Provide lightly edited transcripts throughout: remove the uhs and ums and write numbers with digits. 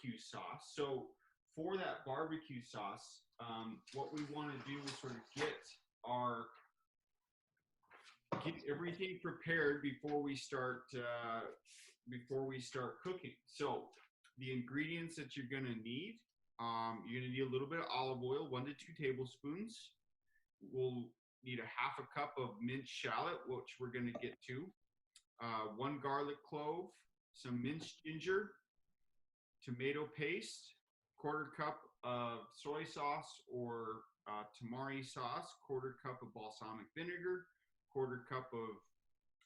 barbecue sauce. So for that barbecue sauce, what we want to do is sort of get everything prepared before we start cooking. So the ingredients that you're going to need, you're going to need a little bit of olive oil, 1 to 2 tablespoons. We'll need a half a cup of minced shallot, which we're going to get to. 1 garlic clove, some minced ginger, tomato paste, 1/4 cup of soy sauce or tamari sauce, 1/4 cup of balsamic vinegar, 1/4 cup of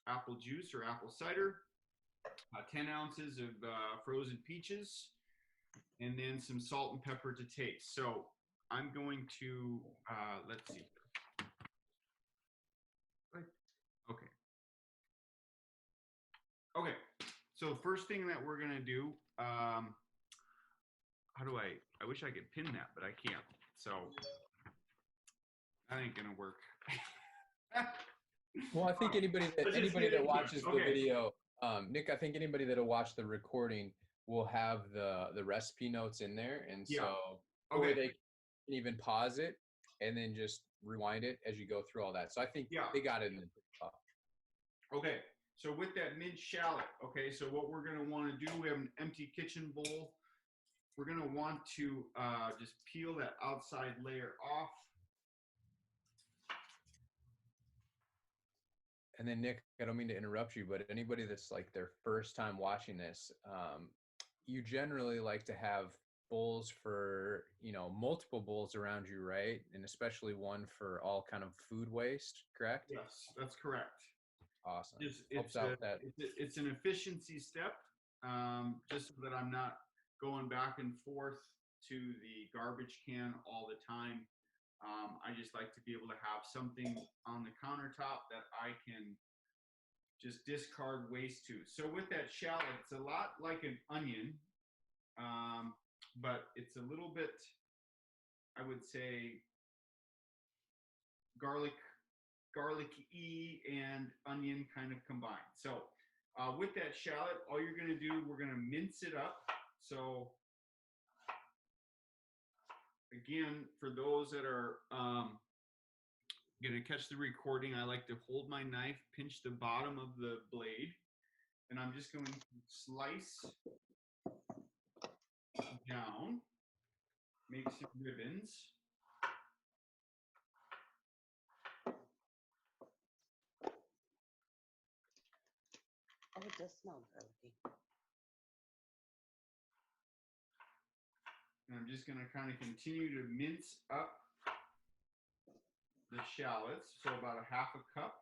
apple juice or apple cider, 10 ounces of frozen peaches, and then some salt and pepper to taste. So I'm going to, let's see. Okay. Okay. So the first thing that we're going to do, I wish I could pin that, but I can't. So that ain't going to work. Well, I think anybody that watches the video, Nick, I think anybody that'll watch the recording will have the recipe notes in there, and so or they can even pause it and then just rewind it as you go through all that. So I think they got it in the top. Okay, so with that minced shallot, okay, so what we're gonna want to do, we have an empty kitchen bowl. We're gonna want to just peel that outside layer off. And then Nick, I don't mean to interrupt you, but anybody that's like their first time watching this, you generally like to have bowls for, multiple bowls around you, right? And especially one for all kind of food waste, correct? Yes, that's correct. Awesome. It's an efficiency step, just so that I'm not going back and forth to the garbage can all the time. I just like to be able to have something on the countertop that I can just discard waste to. So with that shallot, it's a lot like an onion, but it's a little bit, I would say, garlic-y and onion kind of combined. So with that shallot, all you're going to do, we're going to mince it up. So again, for those that are going to catch the recording, I like to hold my knife, pinch the bottom of the blade, and I'm just going to slice down, make some ribbons. Oh, it does smell garlicky. And I'm just going to kind of continue to mince up the shallots, so about a half a cup.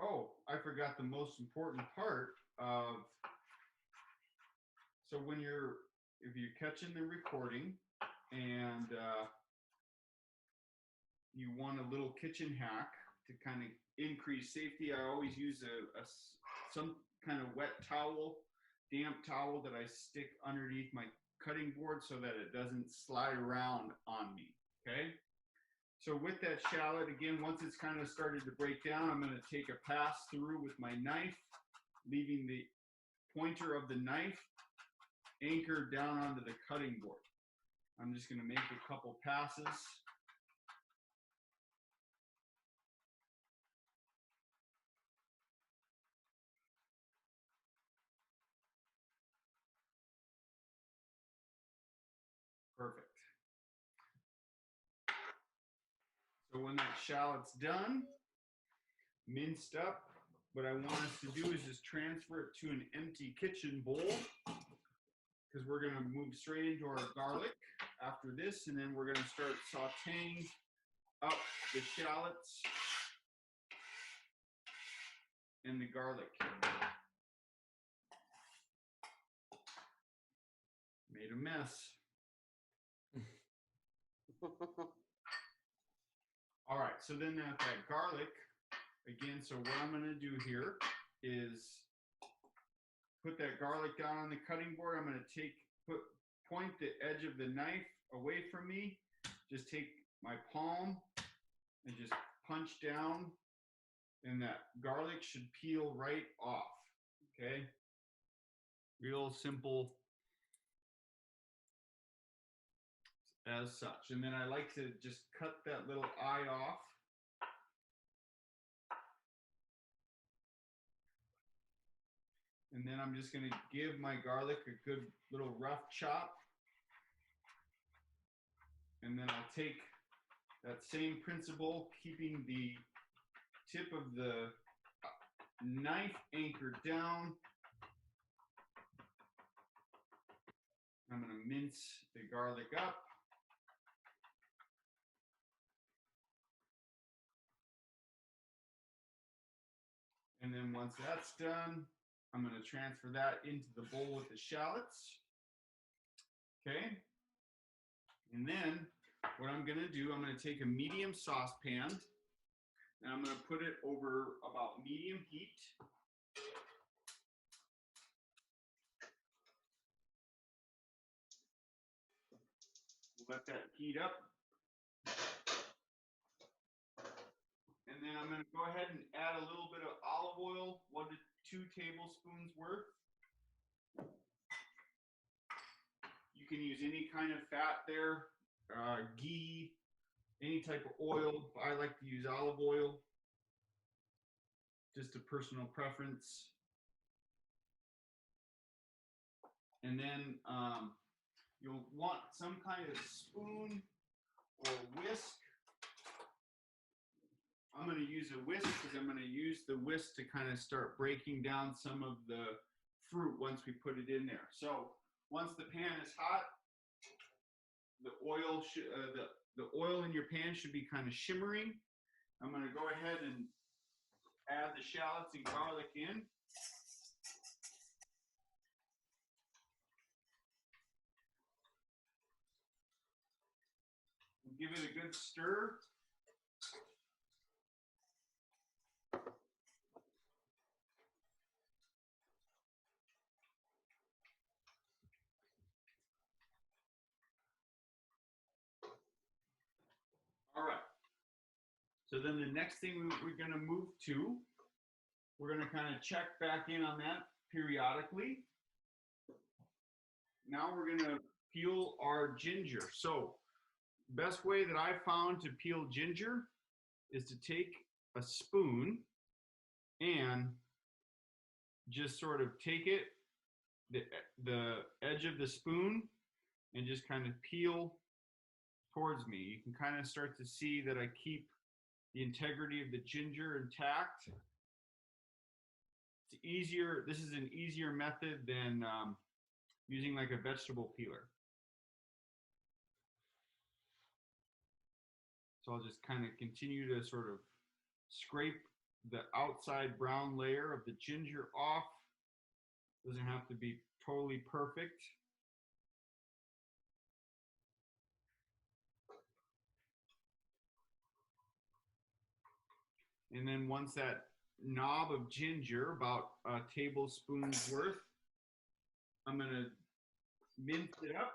Oh, I forgot the most important part of, so if you're catching the recording and you want a little kitchen hack to kind of increase safety, I always use some kind of wet towel, damp towel that I stick underneath my cutting board so that it doesn't slide around on me, okay? So with that shallot, again, once it's kind of started to break down, I'm going to take a pass through with my knife, leaving the pointer of the knife anchored down onto the cutting board. I'm just going to make a couple passes. Perfect. So when that shallot's done, minced up, what I want us to do is just transfer it to an empty kitchen bowl, because we're going to move straight into our garlic after this, and then we're going to start sauteing up the shallots and the garlic. Made a mess. All right, so then that garlic, again, so what I'm going to do here is put that garlic down on the cutting board. I'm going to point the edge of the knife away from me. Just take my palm and just punch down, and that garlic should peel right off. Okay, real simple as such. And then I like to just cut that little eye off. And then I'm just going to give my garlic a good little rough chop. And then I'll take that same principle, keeping the tip of the knife anchored down. I'm going to mince the garlic up. And then once that's done, I'm going to transfer that into the bowl with the shallots. Okay. And then what I'm going to do, I'm going to take a medium saucepan and I'm going to put it over about medium heat. Let that heat up. And then I'm going to go ahead and add a little bit of olive oil, 1 to 2 tablespoons worth. You can use any kind of fat there, ghee, any type of oil. I like to use olive oil, just a personal preference. And then you'll want some kind of spoon or whisk. I'm going to use a whisk because I'm going to use the whisk to kind of start breaking down some of the fruit once we put it in there. So once the pan is hot, the oil in your pan should be kind of shimmering. I'm going to go ahead and add the shallots and garlic in. Give it a good stir. All right. So then the next thing we're going to move to, we're going to kind of check back in on that periodically. Now we're going to peel our ginger. So best way that I've found to peel ginger is to take a spoon and just sort of take it, the edge of the spoon, and just kind of peel towards me. You can kind of start to see that I keep the integrity of the ginger intact. It's easier. This is an easier method than using like a vegetable peeler. So I'll just kind of continue to sort of scrape the outside brown layer of the ginger off. Doesn't have to be totally perfect. And then once that knob of ginger, about a tablespoon's worth, I'm going to mince it up.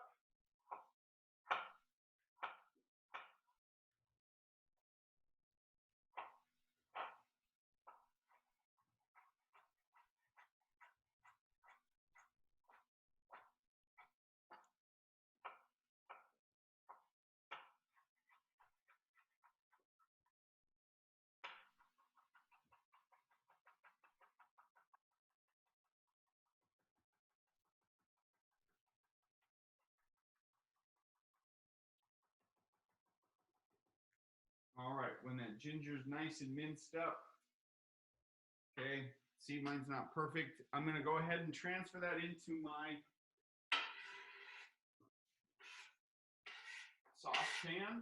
All right, when that ginger's nice and minced up, okay, see mine's not perfect. I'm gonna go ahead and transfer that into my saucepan.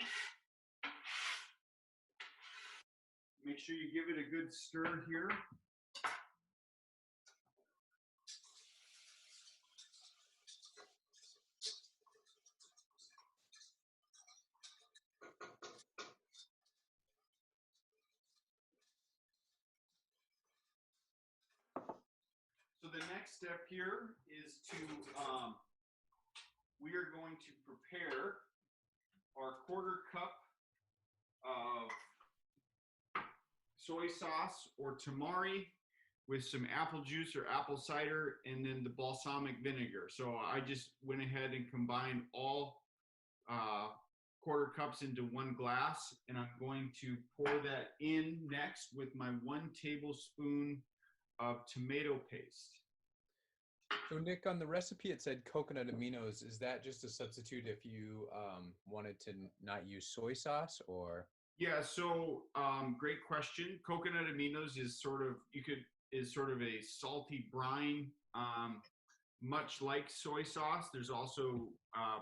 Make sure you give it a good stir here. So the next step here is to, we are going to prepare our 1/4 cup of soy sauce or tamari with some apple juice or apple cider, and then the balsamic vinegar. So I just went ahead and combined all 1/4 cups into 1 glass, and I'm going to pour that in next with my 1 tablespoon of tomato paste. So Nick, on the recipe it said coconut aminos. Is that just a substitute if you wanted to not use soy sauce, or? Yeah, so great question. Coconut aminos is sort of a salty brine, much like soy sauce. There's also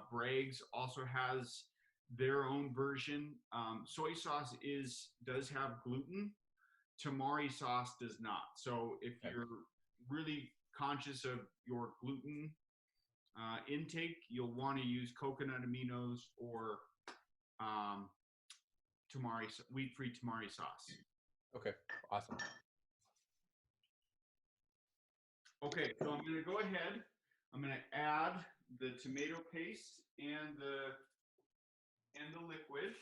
Bragg's also has their own version. Soy sauce does have gluten. Tamari sauce does not. So if you're really conscious of your gluten intake, you'll want to use coconut aminos or wheat-free tamari sauce. Okay, awesome. Okay, so I'm going to go ahead. I'm going to add the tomato paste and the liquid.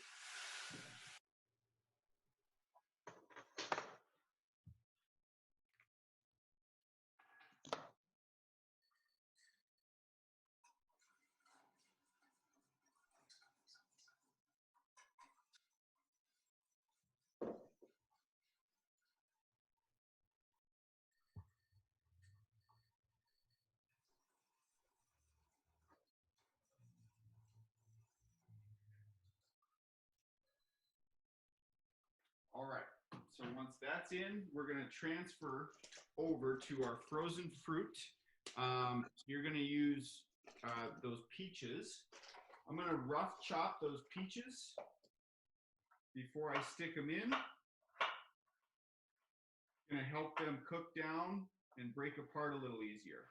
All right, so once that's in, we're going to transfer over to our frozen fruit. You're going to use those peaches. I'm going to rough chop those peaches before I stick them in. Going to help them cook down and break apart a little easier.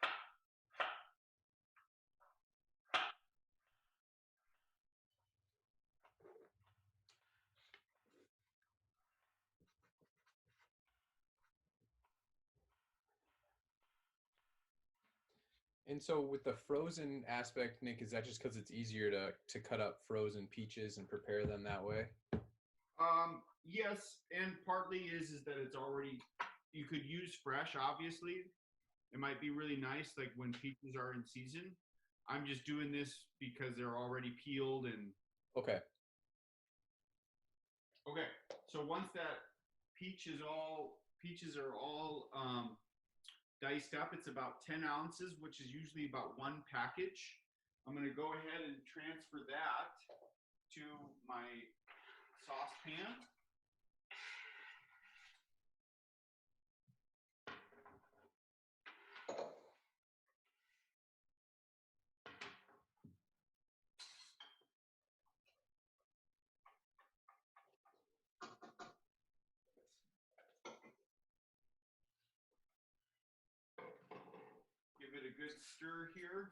And so with the frozen aspect, Nick, is that just because it's easier to cut up frozen peaches and prepare them that way? Yes, and partly is that it's already, you could use fresh, obviously. It might be really nice, like when peaches are in season. I'm just doing this because they're already peeled and. Okay. Okay, so once that peaches are all diced up, it's about 10 ounces, which is usually about 1 package. I'm going to go ahead and transfer that to my saucepan. Give it a good stir here.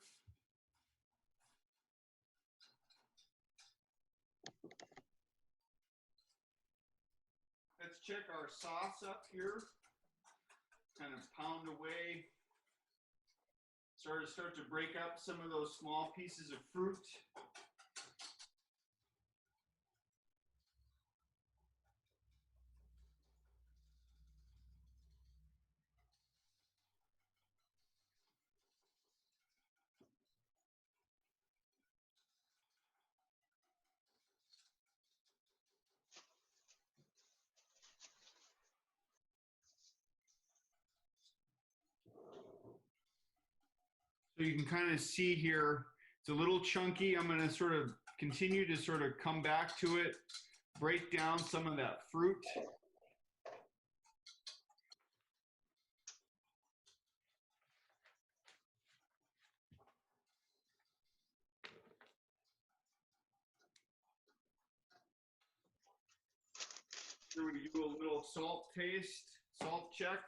Let's check our sauce up here. Kind of pound away. Start to break up some of those small pieces of fruit. So you can kind of see here, it's a little chunky. I'm going to sort of continue to sort of come back to it, break down some of that fruit. Here we do a little salt check.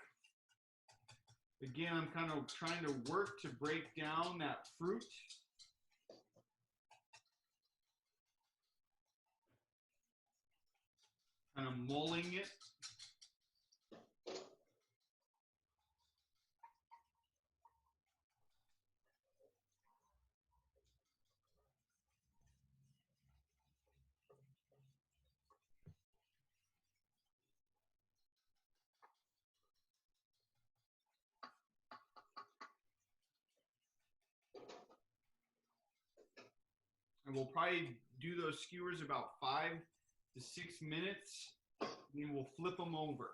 Again, I'm kind of trying to work to break down that fruit. Kind of mulling it. And we'll probably do those skewers about 5 to 6 minutes. Then we'll flip them over.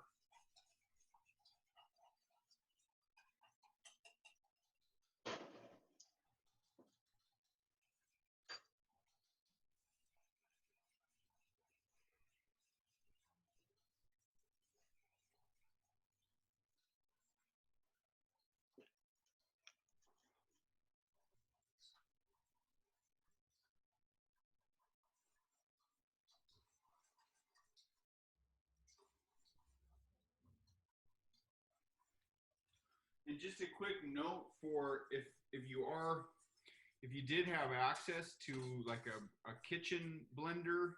And just a quick note for if you did have access to like a kitchen blender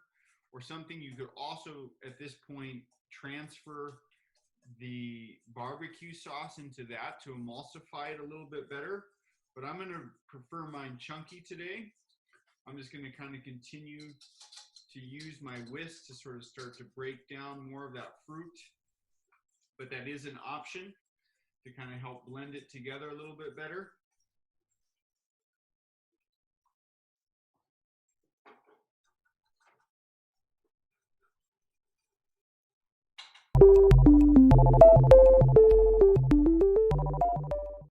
or something, you could also at this point transfer the barbecue sauce into that to emulsify it a little bit better. But I'm gonna prefer mine chunky today. I'm just gonna kind of continue to use my whisk to sort of start to break down more of that fruit. But that is an option to kind of help blend it together a little bit better.